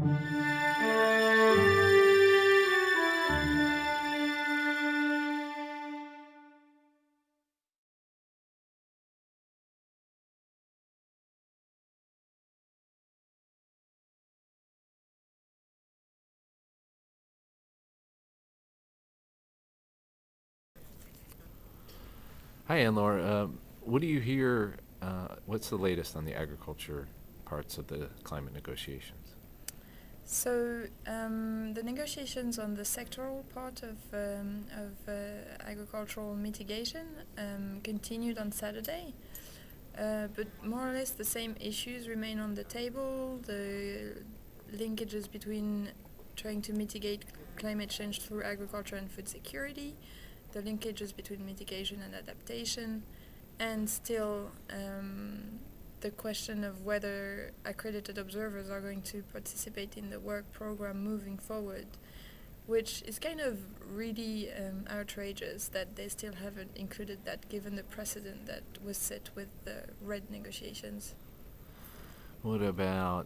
Hi, Anne Laure. What do you hear? What's the latest on the agriculture parts of the climate negotiations? So the negotiations on the sectoral part of agricultural mitigation continued on Saturday, but more or less the same issues remain on the table. The linkages between trying to mitigate climate change through agriculture and food security, the linkages between mitigation and adaptation, and still the question of whether accredited observers are going to participate in the work program moving forward, which is kind of really outrageous that they still haven't included that given the precedent that was set with the RED negotiations. What about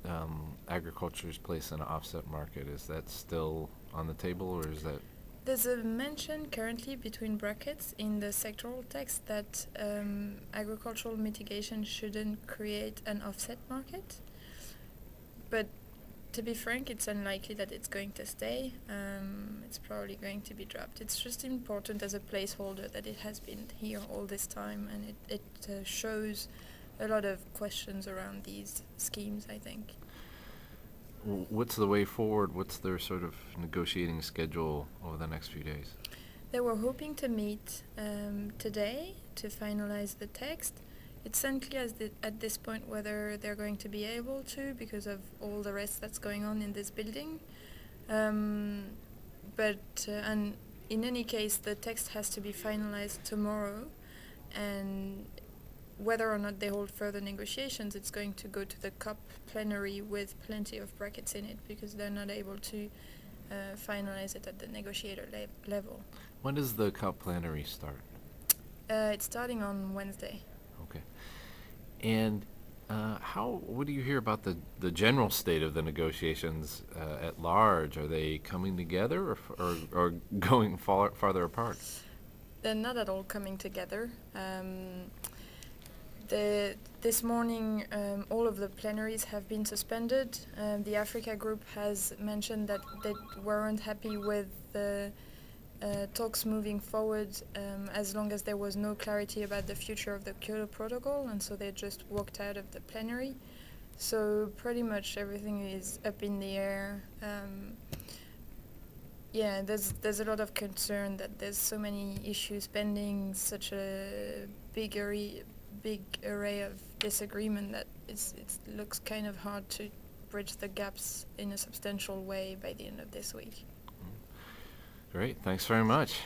agriculture's place in an offset market? Is that still on the table, or is that? There's a mention currently between brackets in the sectoral text that agricultural mitigation shouldn't create an offset market. But to be frank, it's unlikely that it's going to stay. It's probably going to be dropped. It's just important as a placeholder that it has been here all this time, and it shows a lot of questions around these schemes, I think. What's the way forward? What's their sort of negotiating schedule over the next few days? They were hoping to meet today to finalize the text. It's unclear at this point whether they're going to be able to because of all the rest that's going on in this building. And in any case, the text has to be finalized tomorrow, and whether or not they hold further negotiations, it's going to go to the COP plenary with plenty of brackets in it because they're not able to finalize it at the negotiator level. When does the COP plenary start? It's starting on Wednesday. Okay. And what do you hear about the general state of the negotiations at large? Are they coming together or going farther apart? They're not at all coming together. This morning, all of the plenaries have been suspended. The Africa group has mentioned that they weren't happy with the talks moving forward as long as there was no clarity about the future of the Kyoto Protocol, and so they just walked out of the plenary. So pretty much everything is up in the air. There's a lot of concern that there's so many issues pending, such a big array of disagreement that it looks kind of hard to bridge the gaps in a substantial way by the end of this week. Great. Thanks very much.